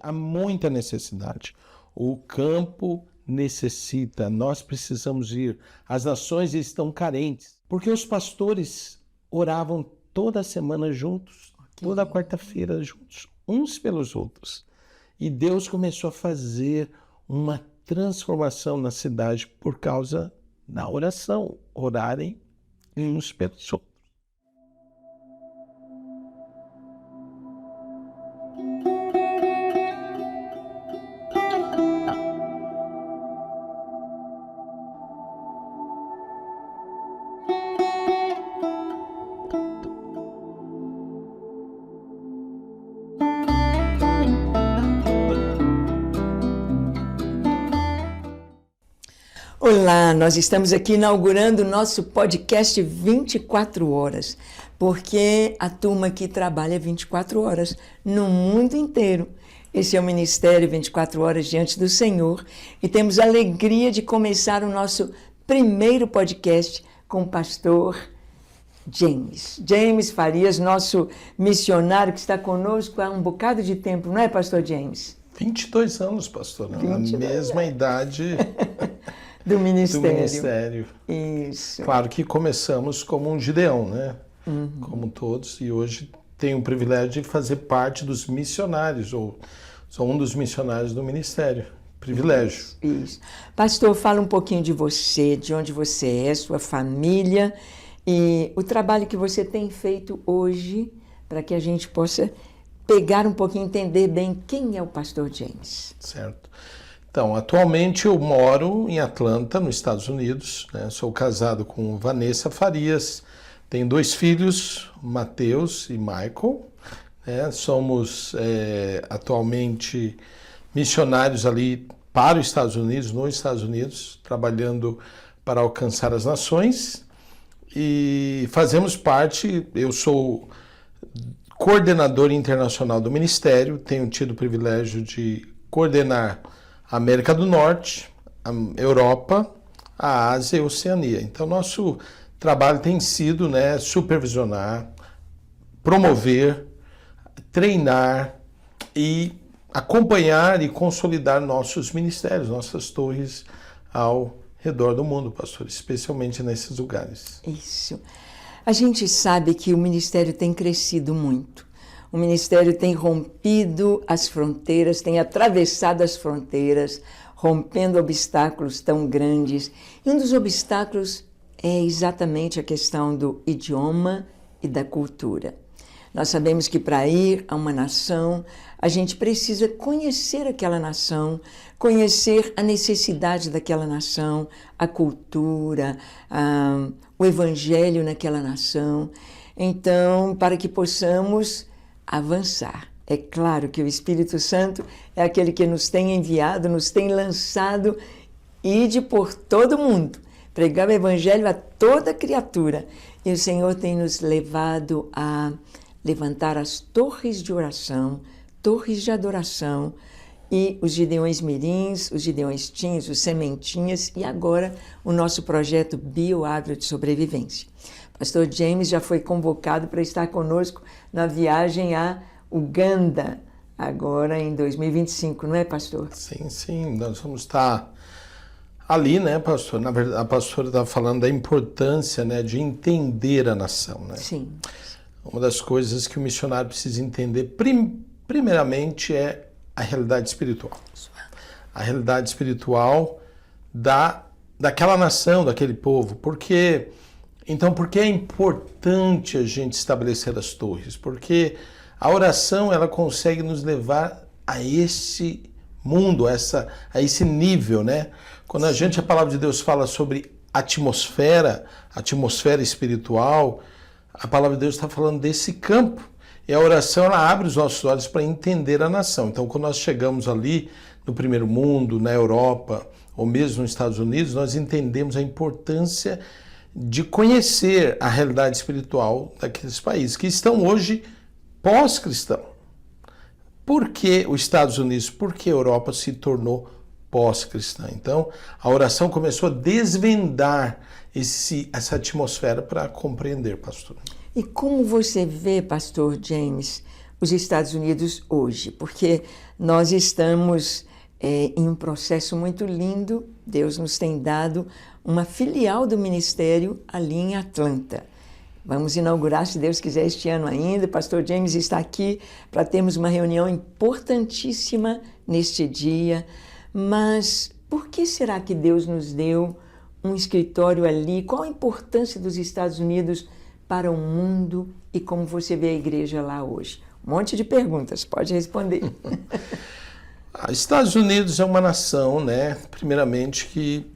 há muita necessidade. O campo necessita, nós precisamos ir. As nações estão carentes, porque os pastores oravam toda semana juntos, toda quarta-feira juntos, uns pelos outros. E Deus começou a fazer uma transformação na cidade por causa da oração, orarem uns pelos outros. Olá, nós estamos aqui inaugurando o nosso podcast 24 horas, porque a turma aqui trabalha 24 horas no mundo inteiro. Esse é o Ministério 24 Horas Diante do Senhor e temos a alegria de começar o nosso primeiro podcast com o pastor James Farias, nosso missionário que está conosco há um bocado de tempo, não é, pastor James? 22 anos, pastor, a mesma idade... Do ministério. Do ministério. Isso. Claro que começamos como um Gideão, né? Como todos, e hoje tenho o privilégio de fazer parte dos missionários, ou sou um dos missionários do ministério. Privilégio. Isso. Pastor, fala um pouquinho de você, de onde você é, sua família e o trabalho que você tem feito hoje para que a gente possa pegar um pouquinho, entender bem quem é o pastor James. Certo. Então, atualmente eu moro em Atlanta, nos Estados Unidos, né? Sou casado com Vanessa Farias, tenho 2 filhos, Mateus e Michael, né? Somos atualmente missionários ali para os Estados Unidos, nos Estados Unidos, trabalhando para alcançar as nações e fazemos parte, eu sou coordenador internacional do ministério, tenho tido o privilégio de coordenar a América do Norte, a Europa, a Ásia e a Oceania. Então, nosso trabalho tem sido, né, supervisionar, promover, treinar e acompanhar e consolidar nossos ministérios, nossas torres ao redor do mundo, pastor, especialmente nesses lugares. Isso. A gente sabe que o ministério tem crescido muito. O ministério tem rompido as fronteiras, tem atravessado as fronteiras, rompendo obstáculos tão grandes. E um dos obstáculos é exatamente a questão do idioma e da cultura. Nós sabemos que para ir a uma nação, a gente precisa conhecer aquela nação, conhecer a necessidade daquela nação, a cultura, o evangelho naquela nação. Então, para que possamos avançar. É claro que o Espírito Santo é aquele que nos tem enviado, nos tem lançado, ide por todo mundo, pregar o Evangelho a toda criatura. E o Senhor tem nos levado a levantar as torres de oração, torres de adoração, e os Gideões Mirins, os Gideões Teens, os Sementinhas, e agora o nosso projeto Bioagro de Sobrevivência. Pastor James já foi convocado para estar conosco na viagem a Uganda, agora em 2025, não é, pastor? Sim, nós vamos estar ali, né, pastor? Na verdade, a pastora está falando da importância, né, de entender a nação, né? Sim. Uma das coisas que o missionário precisa entender, primeiramente, é a realidade espiritual. A realidade espiritual daquela nação, daquele povo. Por que é importante a gente estabelecer as torres? Porque a oração, ela consegue nos levar a esse mundo, a esse nível, né? Quando a palavra de Deus fala sobre atmosfera espiritual, a palavra de Deus está falando desse campo. E a oração, ela abre os nossos olhos para entender a nação. Então, quando nós chegamos ali no primeiro mundo, na Europa, ou mesmo nos Estados Unidos, nós entendemos a importância de conhecer a realidade espiritual daqueles países que estão hoje pós-cristão. Por que os Estados Unidos? Por que a Europa se tornou pós-cristã? Então, a oração começou a desvendar essa atmosfera para compreender, pastor. E como você vê, pastor James, os Estados Unidos hoje? Porque nós estamos em um processo muito lindo. Deus nos tem dado uma filial do ministério ali em Atlanta. Vamos inaugurar, se Deus quiser, este ano ainda. O pastor James está aqui para termos uma reunião importantíssima neste dia. Mas por que será que Deus nos deu um escritório ali? Qual a importância dos Estados Unidos para o mundo e como você vê a igreja lá hoje? Um monte de perguntas, pode responder. Estados Unidos é uma nação, né? Primeiramente que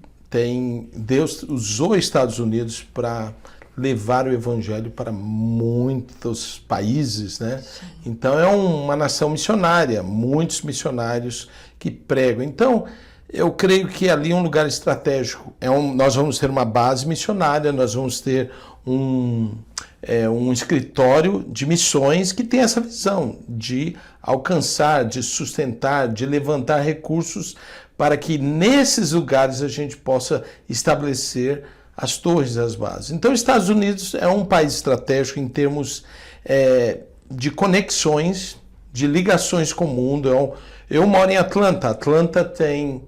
Deus usou Estados Unidos para levar o evangelho para muitos países, né? Então é uma nação missionária, muitos missionários que pregam. Então eu creio que ali é um lugar estratégico. Nós vamos ter uma base missionária, nós vamos ter um escritório de missões que tem essa visão de alcançar, de sustentar, de levantar recursos para que nesses lugares a gente possa estabelecer as torres, as bases. Então, os Estados Unidos é um país estratégico em termos de conexões, de ligações com o mundo. Eu moro em Atlanta. Atlanta tem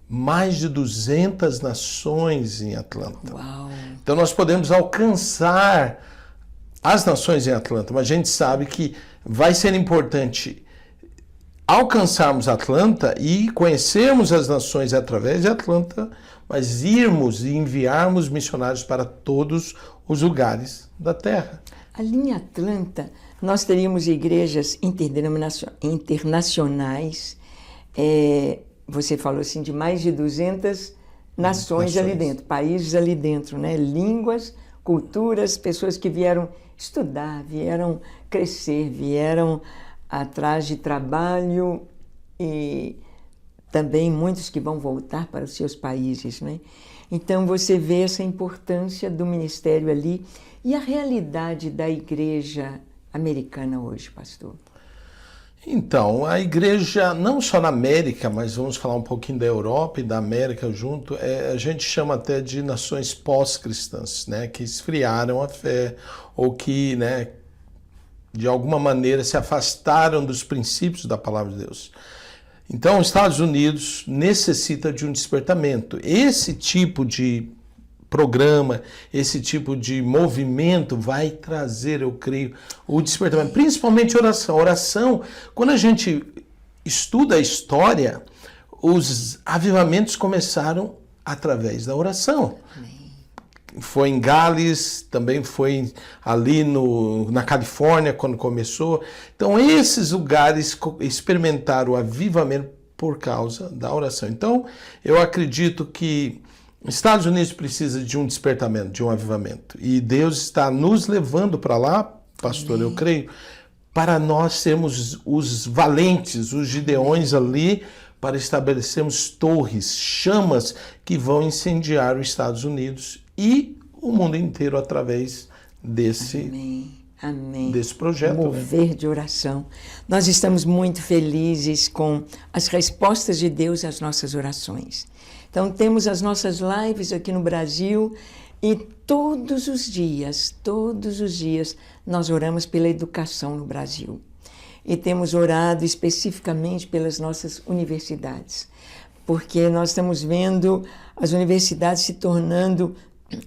mais de 200 nações em Atlanta. Uau. Então, nós podemos alcançar as nações em Atlanta, mas a gente sabe que vai ser importante alcançarmos Atlanta e conhecermos as nações através de Atlanta, mas irmos e enviarmos missionários para todos os lugares da terra. Ali em Atlanta, nós teríamos igrejas internacionais, você falou assim, de mais de 200 nações ali dentro, países ali dentro, né? Línguas, culturas, pessoas que vieram estudar, vieram crescer, vieram atrás de trabalho e também muitos que vão voltar para os seus países, né? Então você vê essa importância do ministério ali e a realidade da igreja americana hoje, pastor. Então, a igreja, não só na América, mas vamos falar um pouquinho da Europa e da América junto, a gente chama até de nações pós-cristãs, né, que esfriaram a fé ou que, né, de alguma maneira se afastaram dos princípios da palavra de Deus. Então, os Estados Unidos necessita de um despertamento. Esse tipo de programa, esse tipo de movimento vai trazer, eu creio, o despertamento, principalmente oração. Oração, quando a gente estuda a história, os avivamentos começaram através da oração. Foi em Gales, também foi ali na Califórnia, quando começou. Então, esses lugares experimentaram o avivamento por causa da oração. Então, eu acredito que Estados Unidos precisa de um despertamento, de um avivamento. E Deus está nos levando para lá, pastor, eu creio, para nós sermos os valentes, os gideões ali, para estabelecermos torres, chamas que vão incendiar os Estados Unidos e o mundo inteiro através desse projeto. Mover de oração. Nós estamos muito felizes com as respostas de Deus às nossas orações. Então, temos as nossas lives aqui no Brasil e todos os dias, nós oramos pela educação no Brasil. E temos orado especificamente pelas nossas universidades, porque nós estamos vendo as universidades se tornando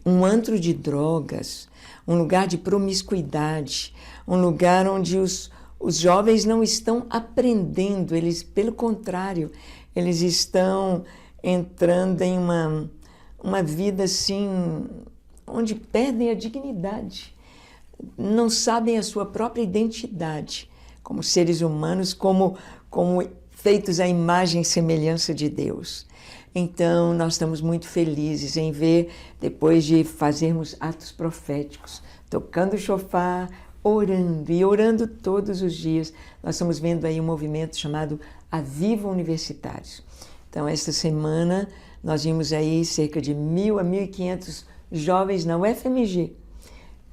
um antro de drogas, um lugar de promiscuidade, um lugar onde os jovens não estão aprendendo, eles, pelo contrário, eles estão entrando em uma vida assim, onde perdem a dignidade, não sabem a sua própria identidade como seres humanos, como feitos à imagem e semelhança de Deus. Então, nós estamos muito felizes em ver, depois de fazermos atos proféticos, tocando o chofar, orando todos os dias, nós estamos vendo aí um movimento chamado Aviva Universitários. Então, esta semana, nós vimos aí cerca de 1.000 a 1.500 jovens na UFMG,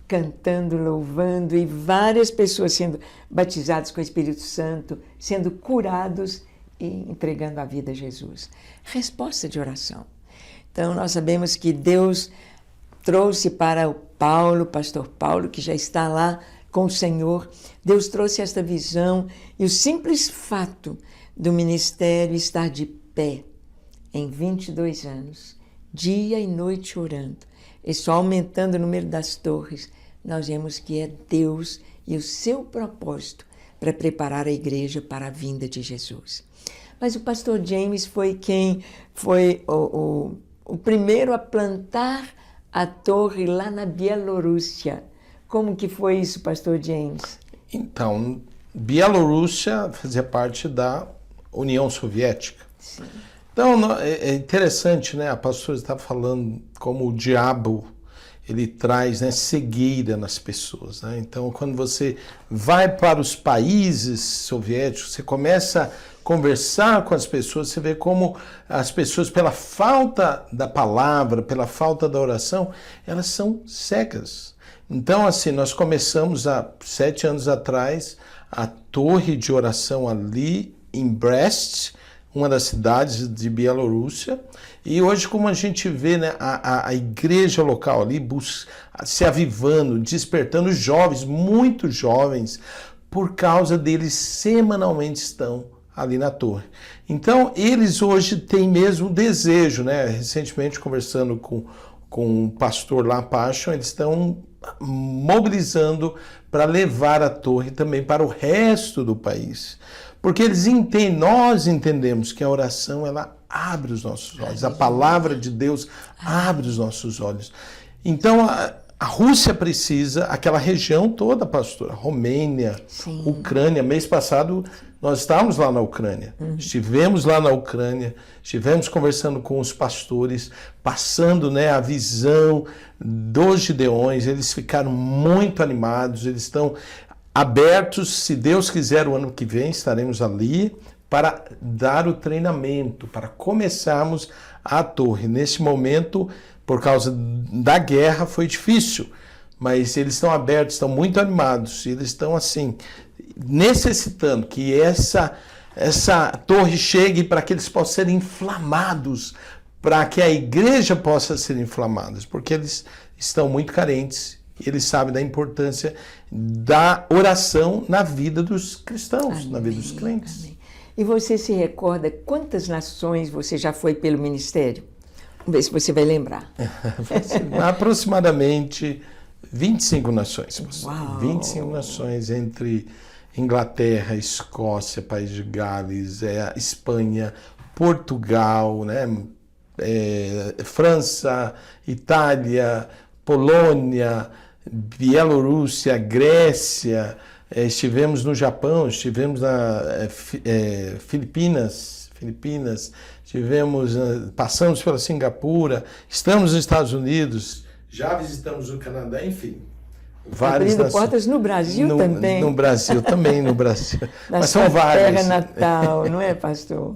cantando, louvando, e várias pessoas sendo batizadas com o Espírito Santo, sendo curados e entregando a vida a Jesus. Resposta de oração. Então, nós sabemos que Deus trouxe para o Paulo, pastor Paulo, que já está lá com o Senhor, Deus trouxe esta visão, e o simples fato do ministério estar de pé em 22 anos, dia e noite orando, e só aumentando o número das torres, nós vemos que é Deus e o seu propósito para preparar a igreja para a vinda de Jesus. Mas o pastor James foi quem foi o primeiro a plantar a torre lá na Bielorrússia. Como que foi isso, pastor James? Então, Bielorrússia fazia parte da União Soviética. Sim. Então, é interessante, né? A pastora está falando como o diabo, ele traz, né, cegueira nas pessoas, né? Então, quando você vai para os países soviéticos, você começa a conversar com as pessoas, você vê como as pessoas, pela falta da palavra, pela falta da oração, elas são cegas. Então, assim, nós começamos há 7 anos atrás a torre de oração ali em Brest, uma das cidades de Bielorrússia, e hoje, como a gente vê, né, a igreja local ali se avivando, despertando jovens, muitos jovens, por causa deles semanalmente estão ali na torre. Então, eles hoje têm mesmo desejo, né? Recentemente, conversando com um pastor lá, Passion, eles estão mobilizando para levar a torre também para o resto do país. Porque eles entendem, nós entendemos que a oração, ela abre os nossos olhos, a palavra de Deus abre os nossos olhos. Então, a Rússia precisa, aquela região toda, pastora, Romênia, sim, Ucrânia. Mês passado nós estávamos lá na Ucrânia, estivemos lá na Ucrânia, estivemos conversando com os pastores, passando, né, a visão dos Gideões. Eles ficaram muito animados, eles estão abertos. Se Deus quiser, o ano que vem estaremos ali para dar o treinamento, para começarmos a torre. Nesse momento, por causa da guerra, foi difícil, mas eles estão abertos, estão muito animados, eles estão assim, necessitando que essa torre chegue para que eles possam ser inflamados, para que a igreja possa ser inflamada, porque eles estão muito carentes. Eles sabem da importância da oração na vida dos cristãos, amém, na vida dos crentes. Amém. E você se recorda quantas nações você já foi pelo ministério? Vamos ver se você vai lembrar. Aproximadamente 25 nações. Uau. 25 nações entre Inglaterra, Escócia, País de Gales, Espanha, Portugal, né? França, Itália, Polônia, Bielorrússia, Grécia, estivemos no Japão, estivemos na Filipinas, passamos pela Singapura, estamos nos Estados Unidos, já visitamos o Canadá, enfim. Abrindo portas no Brasil também. No Brasil também, no Brasil. Mas são várias. Terra natal, não é, pastor?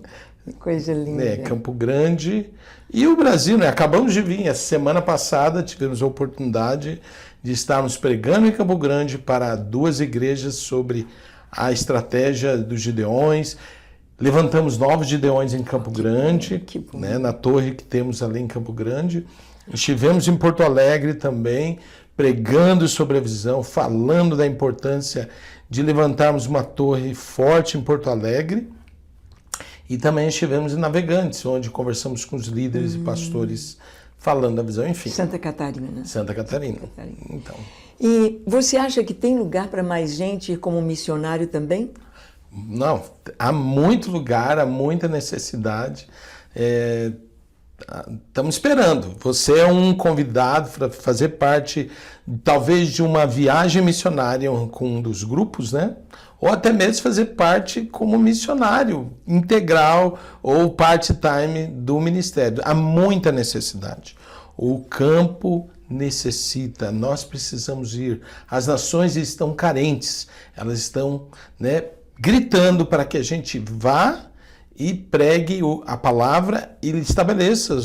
Coisa linda. Campo Grande. E o Brasil, né? Acabamos de vir. Essa semana passada tivemos a oportunidade de estarmos pregando em Campo Grande para 2 igrejas sobre a estratégia dos Gideões. Levantamos novos Gideões em Campo Grande, né? Na torre que temos ali em Campo Grande. Estivemos em Porto Alegre também, pregando sobre a visão, falando da importância de levantarmos uma torre forte em Porto Alegre. E também estivemos em Navegantes, onde conversamos com os líderes e pastores falando da visão, enfim. Santa Catarina. Então. E você acha que tem lugar para mais gente ir como missionário também? Não, há muito lugar, há muita necessidade. Estamos esperando. Você é um convidado para fazer parte, talvez, de uma viagem missionária com um dos grupos, né? Ou até mesmo fazer parte como missionário integral ou part-time do ministério. Há muita necessidade. O campo necessita, nós precisamos ir. As nações estão carentes, elas estão, né, gritando para que a gente vá e pregue a palavra e estabeleça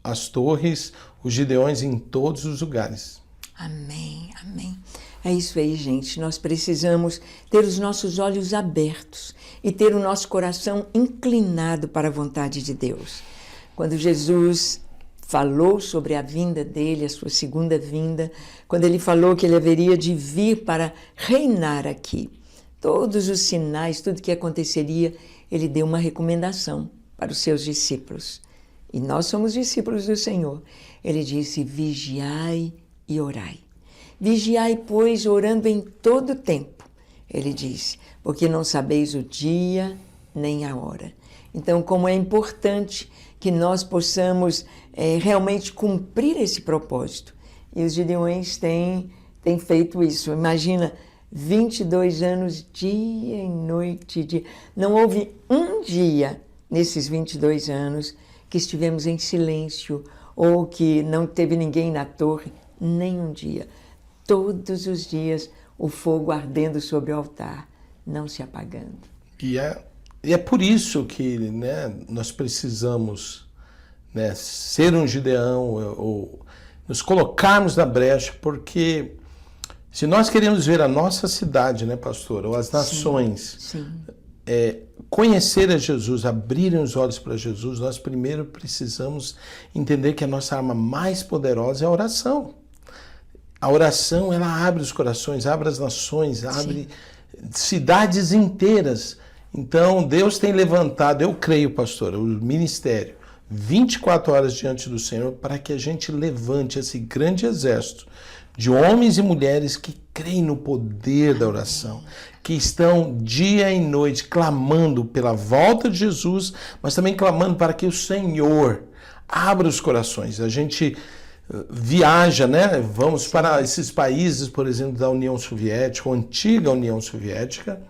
as torres, os Gideões em todos os lugares. Amém, amém. É isso aí, gente. Nós precisamos ter os nossos olhos abertos e ter o nosso coração inclinado para a vontade de Deus. Quando Jesus falou sobre a vinda dele, a sua segunda vinda, quando ele falou que ele haveria de vir para reinar aqui, todos os sinais, tudo que aconteceria, ele deu uma recomendação para os seus discípulos. E nós somos discípulos do Senhor. Ele disse: vigiai e orai. Vigiai, pois, orando em todo o tempo. Ele disse, porque não sabeis o dia nem a hora. Então, como é importante que nós possamos realmente cumprir esse propósito. E os gideões têm feito isso. Imagina, 22 anos, dia e noite. Não houve um dia nesses 22 anos que estivemos em silêncio ou que não teve ninguém na torre. Nem um dia. Todos os dias o fogo ardendo sobre o altar, não se apagando. E é por isso que, né, nós precisamos, né, ser um Gideão ou nos colocarmos na brecha, porque se nós queremos ver a nossa cidade, né, pastor, ou as nações, sim. Conhecer a Jesus, abrirem os olhos para Jesus, nós primeiro precisamos entender que a nossa arma mais poderosa é a oração. A oração, ela abre os corações, abre as nações, abre cidades inteiras. Então, Deus tem levantado, eu creio, pastor, o ministério, 24 horas diante do Senhor, para que a gente levante esse grande exército de homens e mulheres que creem no poder da oração, que estão dia e noite clamando pela volta de Jesus, mas também clamando para que o Senhor abra os corações. A gente viaja, né? Vamos para esses países, por exemplo, da União Soviética, ou antiga União Soviética.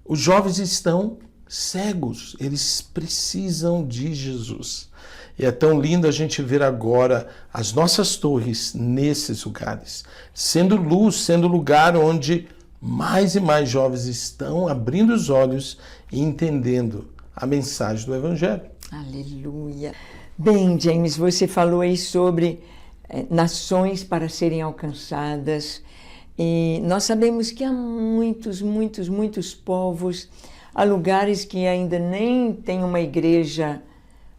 Os jovens estão cegos, eles precisam de Jesus. E é tão lindo a gente ver agora as nossas torres nesses lugares, sendo luz, sendo lugar onde mais e mais jovens estão abrindo os olhos e entendendo a mensagem do Evangelho. Aleluia! Bem, James, você falou aí sobre nações para serem alcançadas. E nós sabemos que há muitos povos, há lugares que ainda nem tem uma igreja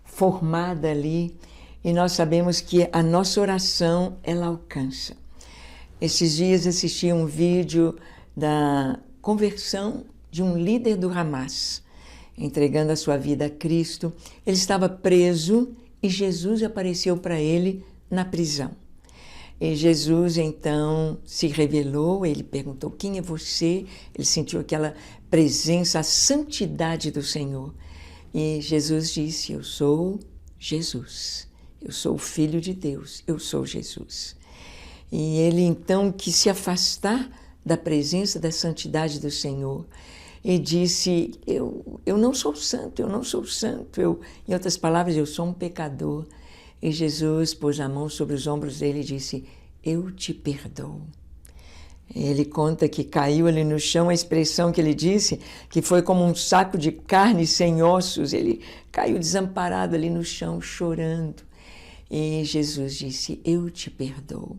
formada ali, e nós sabemos que a nossa oração, ela alcança. Esses dias assisti um vídeo da conversão de um líder do Hamas, entregando a sua vida a Cristo. Ele estava preso e Jesus apareceu para ele na prisão. E Jesus, então, se revelou, ele perguntou, quem é você? Ele sentiu aquela presença, a santidade do Senhor. E Jesus disse, eu sou Jesus, eu sou o Filho de Deus, eu sou Jesus. E ele, então, quis se afastar da presença, da santidade do Senhor. E disse, eu não sou santo, eu não sou santo. Em outras palavras, eu sou um pecador. E Jesus pôs a mão sobre os ombros dele e disse, eu te perdoo. Ele conta que caiu ali no chão, a expressão que ele disse, que foi como um saco de carne sem ossos. Ele caiu desamparado ali no chão, chorando. E Jesus disse, eu te perdoo.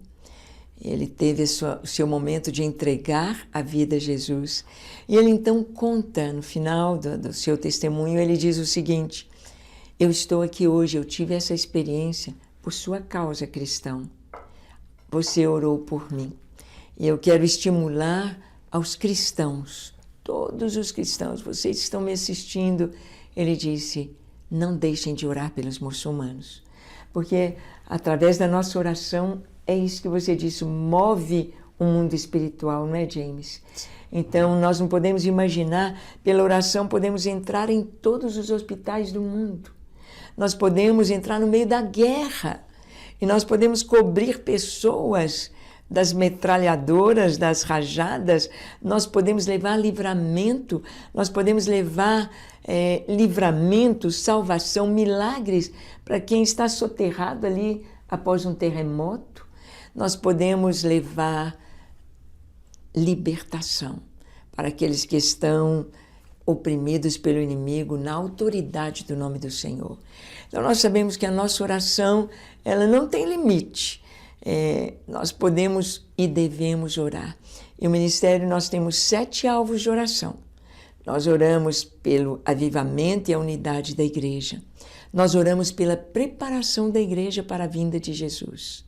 Ele teve o seu momento de entregar a vida a Jesus. E ele então conta, no final do seu testemunho, ele diz o seguinte, eu estou aqui hoje, eu tive essa experiência por sua causa, cristão. Você orou por mim. E eu quero estimular aos cristãos, todos os cristãos, vocês que estão me assistindo, ele disse, não deixem de orar pelos muçulmanos. Porque através da nossa oração, é isso que você disse, move o mundo espiritual, não é, James? Então, nós não podemos imaginar, pela oração podemos entrar em todos os hospitais do mundo. Nós podemos entrar no meio da guerra e nós podemos cobrir pessoas das metralhadoras, das rajadas, nós podemos levar livramento, nós podemos levar livramento, salvação, milagres para quem está soterrado ali após um terremoto. Nós podemos levar libertação para aqueles que estão oprimidos pelo inimigo na autoridade do nome do Senhor. Então nós sabemos que a nossa oração, ela não tem limite. Nós podemos e devemos orar. E o ministério nós temos 7 alvos de oração. Nós oramos pelo avivamento e a unidade da igreja. Nós oramos pela preparação da igreja para a vinda de Jesus.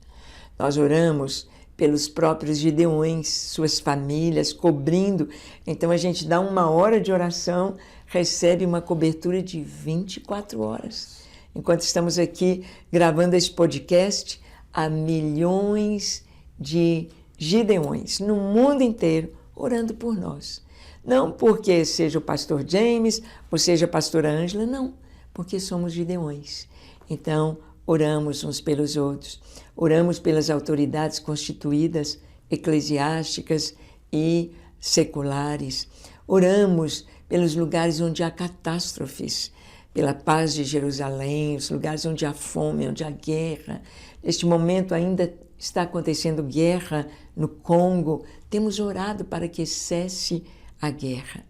Nós oramos pelos próprios gideões, suas famílias, cobrindo. Então a gente dá 1 hora de oração, recebe uma cobertura de 24 horas. Enquanto estamos aqui gravando esse podcast, há milhões de gideões no mundo inteiro orando por nós. Não porque seja o pastor James ou seja a pastora Ângela, não, porque somos gideões. Então, oramos uns pelos outros, oramos pelas autoridades constituídas, eclesiásticas e seculares, oramos pelos lugares onde há catástrofes, pela paz de Jerusalém, os lugares onde há fome, onde há guerra. Neste momento ainda está acontecendo guerra no Congo. Temos orado para que cesse a guerra.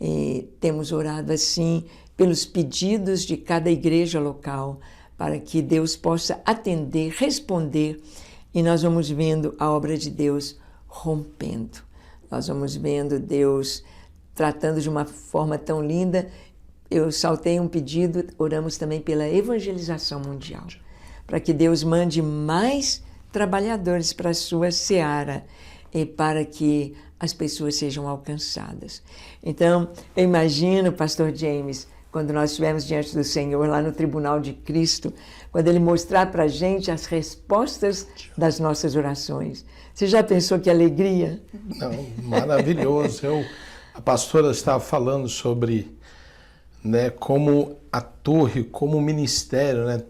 E temos orado assim pelos pedidos de cada igreja local, para que Deus possa atender, responder, e nós vamos vendo a obra de Deus rompendo. Nós vamos vendo Deus tratando de uma forma tão linda. Eu saltei um pedido, oramos também pela evangelização mundial, para que Deus mande mais trabalhadores para a sua seara e para que as pessoas sejam alcançadas. Então, eu imagino, pastor James, quando nós estivermos diante do Senhor, lá no tribunal de Cristo, quando Ele mostrar para a gente as respostas das nossas orações. Você já pensou que alegria? Não, maravilhoso. A pastora estava falando sobre, né, como a torre, como o ministério, né,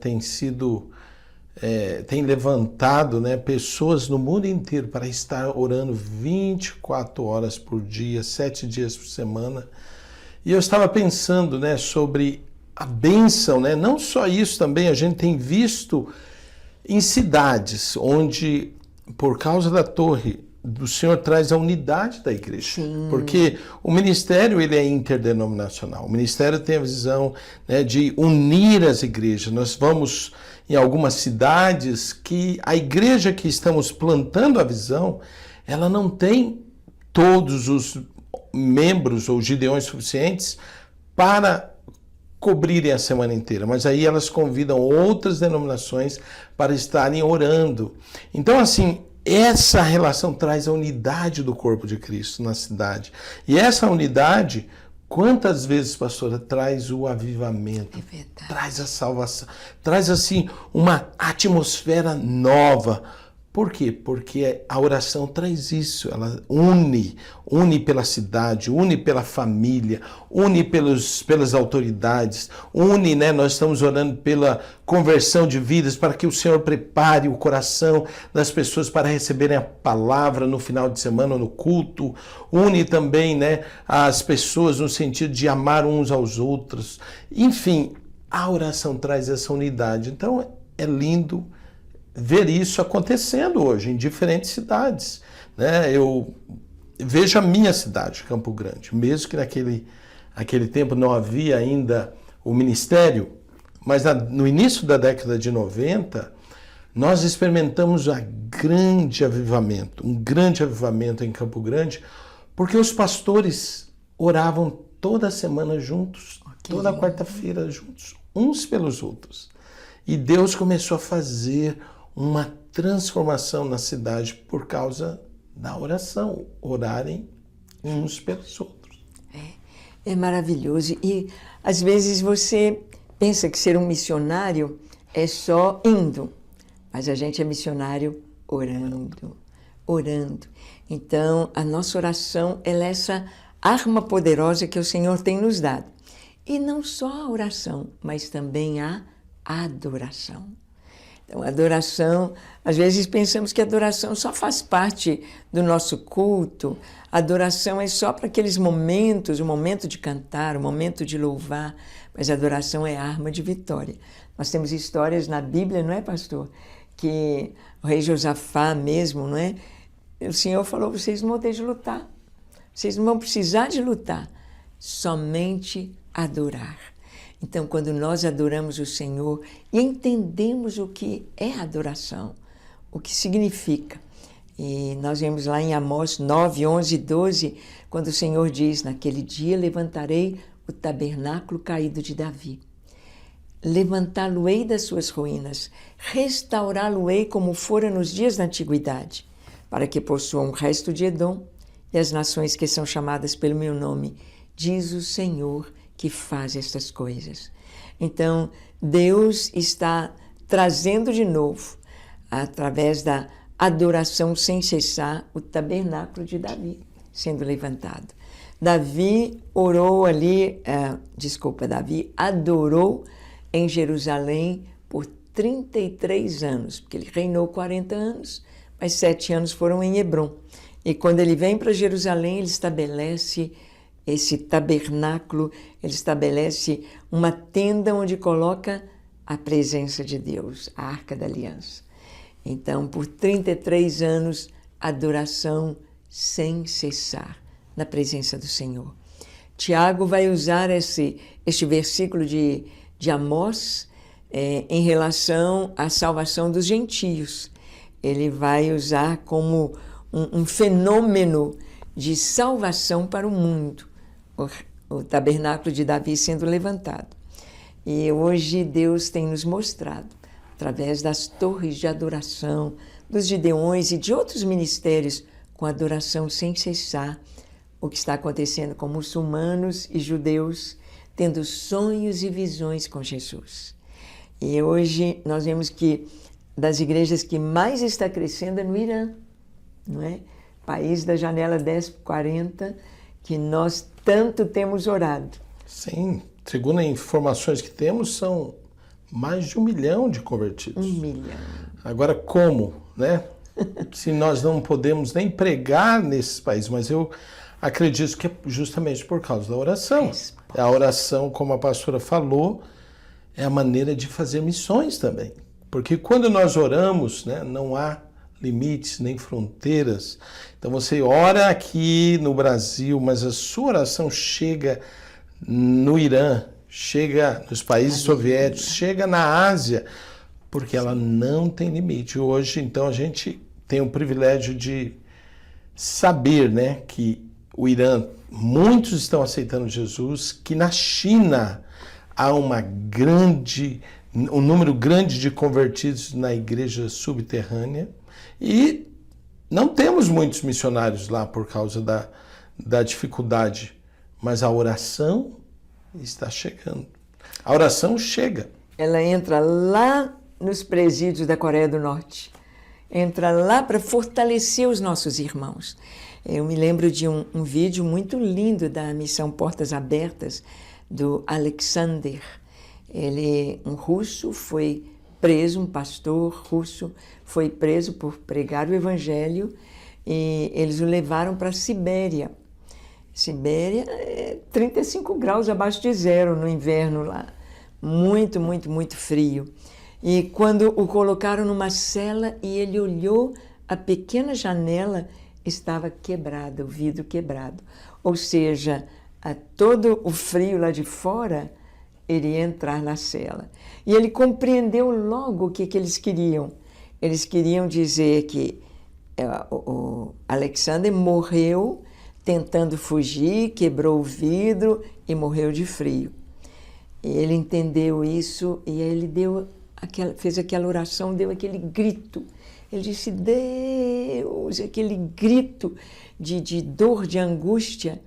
tem levantado, né, pessoas no mundo inteiro para estar orando 24 horas por dia, 7 dias por semana. E eu estava pensando, né, sobre a bênção, né? Não só isso, também a gente tem visto em cidades onde, por causa da torre, o Senhor traz a unidade da igreja. Sim. Porque o ministério ele é interdenominacional. O ministério tem a visão, né, de unir as igrejas. Nós vamos em algumas cidades que a igreja que estamos plantando a visão, ela não tem todos os membros ou gideões suficientes para cobrirem a semana inteira, mas aí elas convidam outras denominações para estarem orando. Então, assim, essa relação traz a unidade do corpo de Cristo na cidade. E essa unidade, quantas vezes, pastora, traz o avivamento, traz a salvação, traz, assim, uma atmosfera nova. Por quê? Porque a oração traz isso, ela une pela cidade, une pela família, une pelas autoridades, une, né? Nós estamos orando pela conversão de vidas, para que o Senhor prepare o coração das pessoas para receberem a palavra no final de semana, no culto, une também, né, as pessoas no sentido de amar uns aos outros. Enfim, a oração traz essa unidade, então é lindo ver isso acontecendo hoje em diferentes cidades, né? Eu vejo a minha cidade, Campo Grande, mesmo que naquele tempo não havia ainda o ministério, mas no início da década de 90, nós experimentamos um grande avivamento em Campo Grande, porque os pastores oravam toda semana juntos, toda quarta-feira juntos, uns pelos outros. E Deus começou a fazer uma transformação na cidade por causa da oração, orarem uns pelos outros. É maravilhoso. E às vezes você pensa que ser um missionário é só indo, mas a gente é missionário orando. Então, a nossa oração ela é essa arma poderosa que o Senhor tem nos dado. E não só a oração, mas também a adoração. Então, a adoração, às vezes pensamos que a adoração só faz parte do nosso culto, a adoração é só para aqueles momentos, o momento de cantar, o momento de louvar, mas a adoração é arma de vitória. Nós temos histórias na Bíblia, não é, pastor? Que o rei Josafá mesmo, não é? O Senhor falou, vocês não vão ter de lutar, vocês não vão precisar de lutar, somente adorar. Então, quando nós adoramos o Senhor e entendemos o que é adoração, o que significa. E nós vemos lá em Amós 9, 11 e 12, quando o Senhor diz, naquele dia levantarei o tabernáculo caído de Davi. Levantá-lo-ei das suas ruínas, restaurá-lo-ei como fora nos dias da antiguidade. para que possuam o resto de Edom e as nações que são chamadas pelo meu nome, diz o Senhor que faz estas coisas. Então, Deus está trazendo de novo, através da adoração sem cessar, o tabernáculo de Davi sendo levantado. Davi orou ali, Davi adorou em Jerusalém por 33 anos, porque ele reinou 40 anos, mas 7 anos foram em Hebrom. E quando ele vem para Jerusalém, ele estabelece esse tabernáculo, ele estabelece uma tenda onde coloca a presença de Deus, a Arca da Aliança. Então, por 33 anos, adoração sem cessar na presença do Senhor. Tiago vai usar este versículo de Amós em relação à salvação dos gentios. Ele vai usar como um fenômeno de salvação para o mundo, o tabernáculo de Davi sendo levantado. E hoje Deus tem nos mostrado, através das torres de adoração, dos gideões e de outros ministérios com adoração sem cessar, o que está acontecendo com muçulmanos e judeus tendo sonhos e visões com Jesus. E hoje nós vemos que das igrejas que mais está crescendo é no Irã, não é? País da janela 10/40, que nós tanto temos orado. Sim, segundo as informações que temos, são mais de 1 milhão de convertidos. 1 milhão. Agora, como, né? Se nós não podemos nem pregar nesses países, mas eu acredito que é justamente por causa da oração. A oração, como a pastora falou, é a maneira de fazer missões também. Porque quando nós oramos, né, não há limites nem fronteiras. Então você ora aqui no Brasil, mas a sua oração chega no Irã, chega nos países soviéticos, chega na Ásia, porque ela não tem limite. Hoje, então, a gente tem o privilégio de saber, né, que o Irã, muitos estão aceitando Jesus, que na China há um número grande de convertidos na igreja subterrânea, e não temos muitos missionários lá por causa da dificuldade, mas a oração está chegando. A oração chega. Ela entra lá nos presídios da Coreia do Norte, entra lá para fortalecer os nossos irmãos. Eu me lembro de um vídeo muito lindo da Missão Portas Abertas, do Alexander. Ele, um russo, foi preso, um pastor russo, foi preso por pregar o evangelho, e eles o levaram para a Sibéria. Sibéria é 35 graus abaixo de zero no inverno lá. Muito, muito, muito frio. E quando o colocaram numa cela e ele olhou, a pequena janela estava quebrada, o vidro quebrado. Ou seja, todo o frio lá de fora iria entrar na cela. E ele compreendeu logo o que eles queriam. Eles queriam dizer que o Alexander morreu tentando fugir, quebrou o vidro e morreu de frio. E ele entendeu isso e aí ele fez aquela oração, deu aquele grito. Ele disse, Deus, aquele grito de dor, de angústia.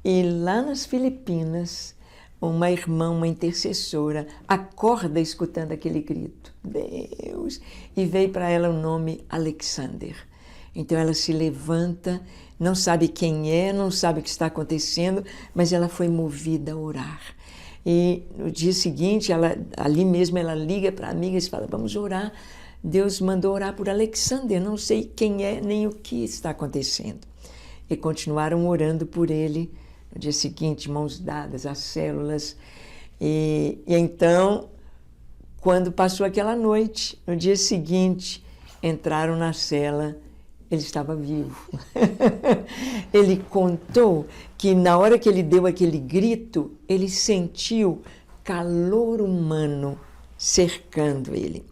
E lá nas Filipinas, uma irmã, uma intercessora, acorda escutando aquele grito, Deus, e veio para ela o nome Alexander. Então ela se levanta, não sabe quem é, não sabe o que está acontecendo, mas ela foi movida a orar. E no dia seguinte, ali mesmo, ela liga para amigas e fala, vamos orar. Deus mandou orar por Alexander, não sei quem é nem o que está acontecendo. E continuaram orando por ele. No dia seguinte, mãos dadas, as células. E então, quando passou aquela noite, no dia seguinte, entraram na cela, ele estava vivo. Ele contou que na hora que ele deu aquele grito, ele sentiu calor humano cercando ele.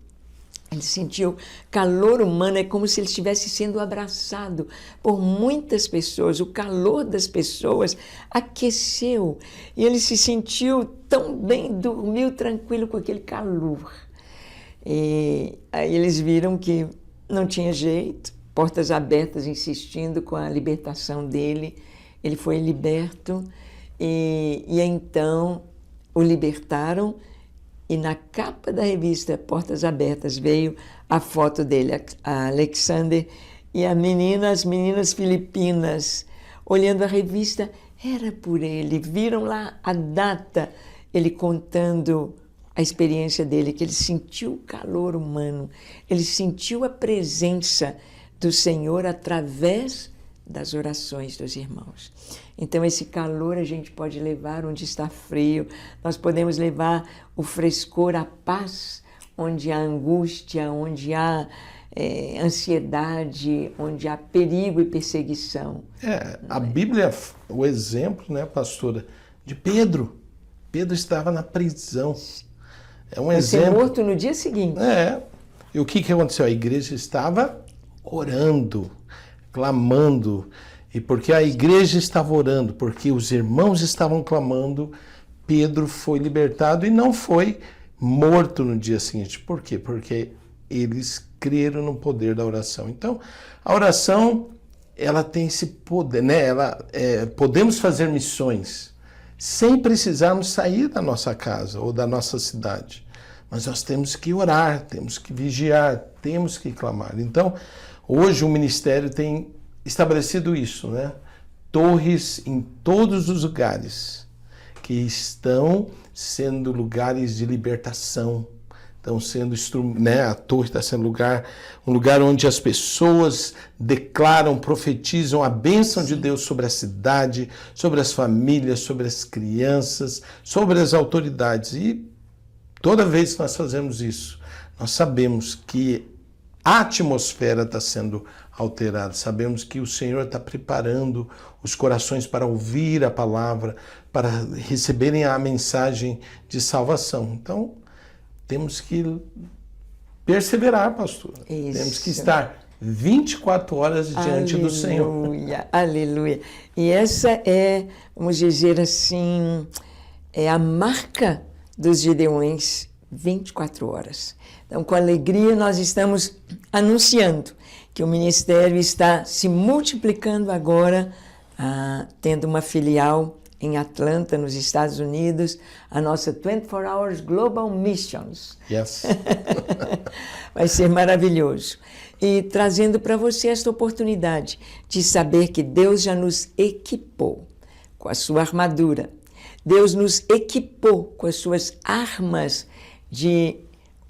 Ele sentiu calor humano, é como se ele estivesse sendo abraçado por muitas pessoas. O calor das pessoas aqueceu e ele se sentiu tão bem, dormiu tranquilo com aquele calor. E aí eles viram que não tinha jeito, portas abertas, insistindo com a libertação dele. Ele foi liberto e então o libertaram, e na capa da revista Portas Abertas veio a foto dele, a Alexander, e as meninas filipinas, olhando a revista, era por ele. Viram lá a data, ele contando a experiência dele, que ele sentiu o calor humano, ele sentiu a presença do Senhor através das orações dos irmãos. Então, esse calor a gente pode levar onde está frio, nós podemos levar o frescor, a paz, onde há angústia, onde há ansiedade, onde há perigo e perseguição. A Bíblia, o exemplo, né, pastora, de Pedro. Pedro estava na prisão. É um exemplo. Ser morto no dia seguinte. E o que aconteceu? A igreja estava orando, clamando. E porque a igreja estava orando, porque os irmãos estavam clamando, Pedro foi libertado e não foi morto no dia seguinte. Por quê? Porque eles creram no poder da oração. Então, a oração, ela tem esse poder, né? Podemos fazer missões sem precisarmos sair da nossa casa ou da nossa cidade. Mas nós temos que orar, temos que vigiar, temos que clamar. Então, hoje o ministério tem estabelecido isso, né? Torres em todos os lugares que estão sendo lugares de libertação, estão sendo, né? A torre está sendo um lugar onde as pessoas declaram, profetizam a bênção de Deus sobre a cidade, sobre as famílias, sobre as crianças, sobre as autoridades. E toda vez que nós fazemos isso, nós sabemos que a atmosfera está sendo alterada. Sabemos que o Senhor está preparando os corações para ouvir a palavra, para receberem a mensagem de salvação. Então, temos que perseverar, pastor. Isso. Temos que estar 24 horas diante do Senhor. Aleluia, aleluia. E essa é, vamos dizer assim, é a marca dos Gideões, 24 horas. Então, com alegria, nós estamos anunciando que o ministério está se multiplicando agora, tendo uma filial em Atlanta, nos Estados Unidos, a nossa 24 Hours Global Missions. Yes. Vai ser maravilhoso. E trazendo para você esta oportunidade de saber que Deus já nos equipou com a sua armadura. Deus nos equipou com as suas armas de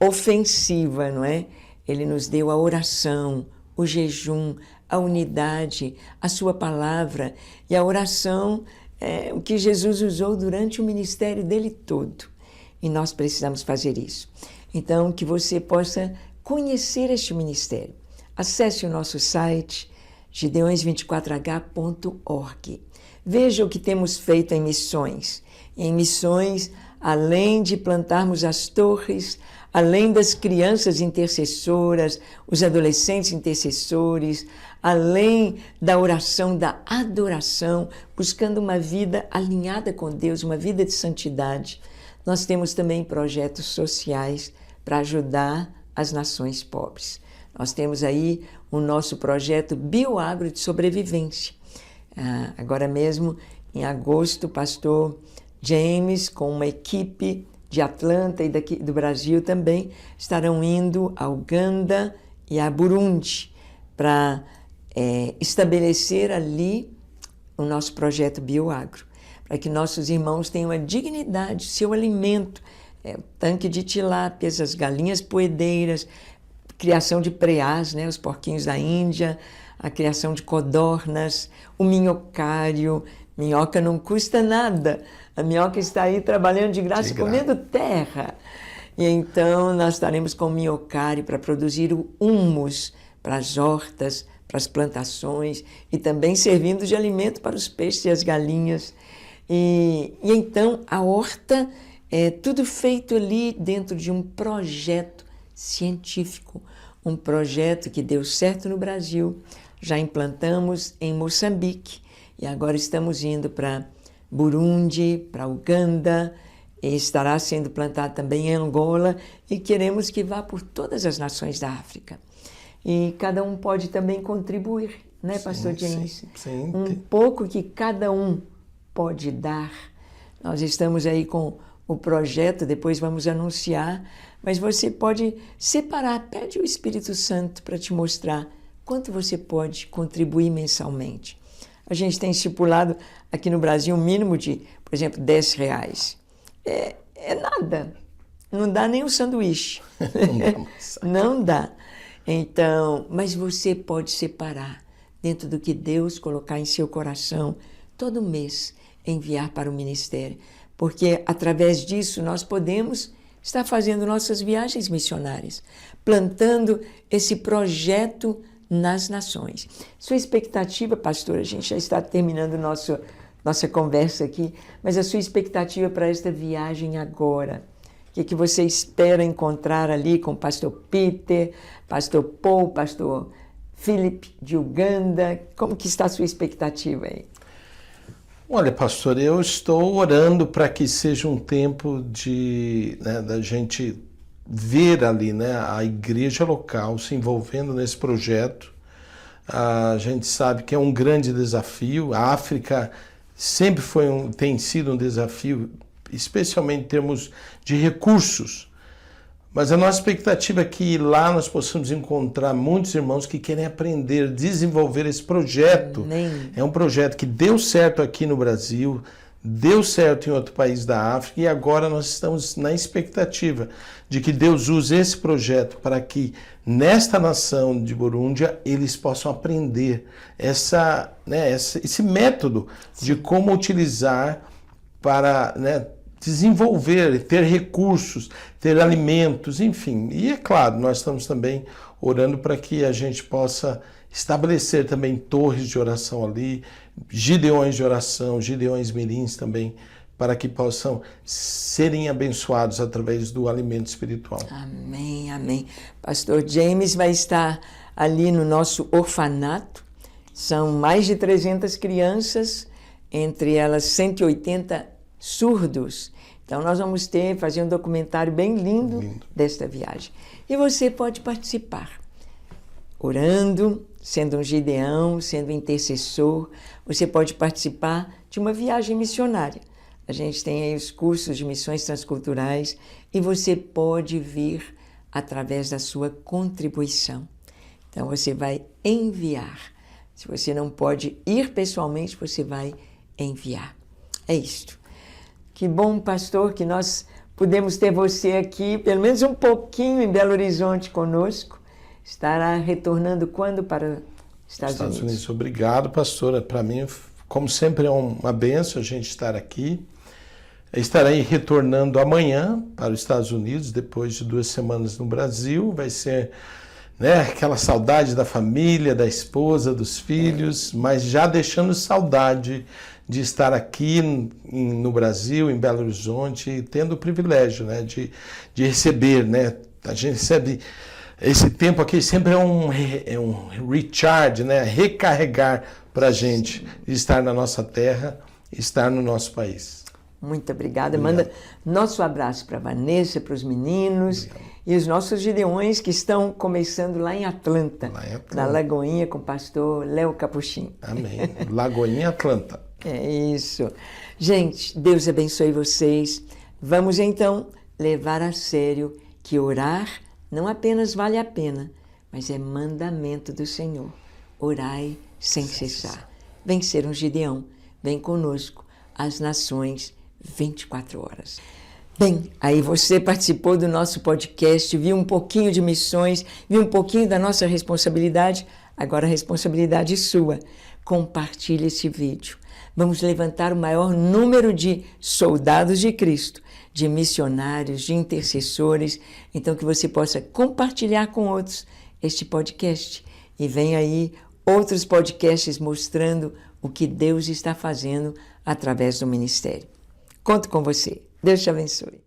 ofensiva, não é? Ele nos deu a oração, o jejum, a unidade, a sua palavra. E a oração é o que Jesus usou durante o ministério dele todo. E nós precisamos fazer isso. Então, que você possa conhecer este ministério. Acesse o nosso site, gideões24h.org. Veja o que temos feito em missões. Em missões, além de plantarmos as torres, além das crianças intercessoras, os adolescentes intercessores, além da oração, da adoração, buscando uma vida alinhada com Deus, uma vida de santidade. Nós temos também projetos sociais para ajudar as nações pobres. Nós temos aí o nosso projeto Bioagro de Sobrevivência. Agora mesmo, em agosto, o pastor James, com uma equipe de Atlanta e daqui do Brasil também, estarão indo a Uganda e a Burundi para estabelecer ali o nosso projeto Bioagro, para que nossos irmãos tenham a dignidade, seu alimento, o tanque de tilápias, as galinhas poedeiras, criação de preás, né, os porquinhos da Índia, a criação de codornas, o minhocário. Minhoca não custa nada. A minhoca está aí trabalhando de graça, comendo terra. E então nós estaremos com minhocário para produzir o humus para as hortas, para as plantações e também servindo de alimento para os peixes e as galinhas. E então a horta é tudo feito ali dentro de um projeto científico, um projeto que deu certo no Brasil. Já implantamos em Moçambique e agora estamos indo para Burundi, para Uganda, e estará sendo plantado também em Angola e queremos que vá por todas as nações da África. e cada um pode também contribuir, né, pastor James? Sim. Um pouco que cada um pode dar. Nós estamos aí com o projeto, depois vamos anunciar, mas você pode separar, pede o Espírito Santo para te mostrar quanto você pode contribuir mensalmente. A gente tem estipulado aqui no Brasil um mínimo de, por exemplo, R$10. É nada, não dá nem um sanduíche, não dá. Então, mas você pode separar dentro do que Deus colocar em seu coração todo mês, enviar para o ministério, porque através disso nós podemos estar fazendo nossas viagens missionárias, plantando esse projeto nas nações. Sua expectativa, pastor, a gente já está terminando nossa conversa aqui, mas a sua expectativa para esta viagem agora, o que você espera encontrar ali com o pastor Peter, pastor Paul, pastor Philip de Uganda, como que está a sua expectativa aí? Olha, pastor, eu estou orando para que seja um tempo da gente ver ali, né, a igreja local se envolvendo nesse projeto. A gente sabe que é um grande desafio. A África sempre tem sido um desafio, especialmente em termos de recursos. Mas a nossa expectativa é que lá nós possamos encontrar muitos irmãos que querem aprender, desenvolver esse projeto. Amém. É um projeto que deu certo aqui no Brasil, deu certo em outro país da África e agora nós estamos na expectativa de que Deus use esse projeto para que nesta nação de Burundia eles possam aprender esse método de como utilizar para desenvolver, ter recursos, ter alimentos, enfim. E é claro, nós estamos também orando para que a gente possa estabelecer também torres de oração ali, gideões de oração, gideões mirins também, para que possam serem abençoados através do alimento espiritual. Amém, amém. Pastor James vai estar ali no nosso orfanato. São mais de 300 crianças, entre elas 180 surdos. Então nós vamos fazer um documentário bem lindo desta viagem. E você pode participar, orando, sendo um gideão, sendo um intercessor. Você pode participar de uma viagem missionária. A gente tem aí os cursos de missões transculturais e você pode vir através da sua contribuição. Então você vai enviar. Se você não pode ir pessoalmente, você vai enviar. É isto. Que bom, pastor, que nós pudemos ter você aqui, pelo menos um pouquinho em Belo Horizonte conosco. Estará retornando quando para os Estados Unidos? Obrigado, pastora. Para mim, como sempre, é uma bênção a gente estar aqui. Estarei retornando amanhã para os Estados Unidos, depois de 2 semanas no Brasil. Vai ser aquela saudade da família, da esposa, dos filhos, mas já deixando saudade de estar aqui no Brasil, em Belo Horizonte, tendo o privilégio de receber. A gente recebe esse tempo aqui, sempre é um recharge, recarregar para a gente de estar na nossa terra, estar no nosso país. Muito obrigada. Manda nosso abraço para a Vanessa, para os meninos e os nossos gideões que estão começando lá em Atlanta, na Lagoinha, com o pastor Léo Capuchin. Amém. Lagoinha, Atlanta. É isso. Gente, Deus abençoe vocês. Vamos então levar a sério que orar não apenas vale a pena, mas é mandamento do Senhor. Orai sem cessar. Vem ser um gideão. Vem conosco às nações 24 horas. Bem, aí você participou do nosso podcast, viu um pouquinho de missões, viu um pouquinho da nossa responsabilidade. Agora a responsabilidade é sua. Compartilhe esse vídeo. Vamos levantar o maior número de soldados de Cristo, de missionários, de intercessores, então que você possa compartilhar com outros este podcast. E vem aí outros podcasts mostrando o que Deus está fazendo através do ministério. Conto com você. Deus te abençoe.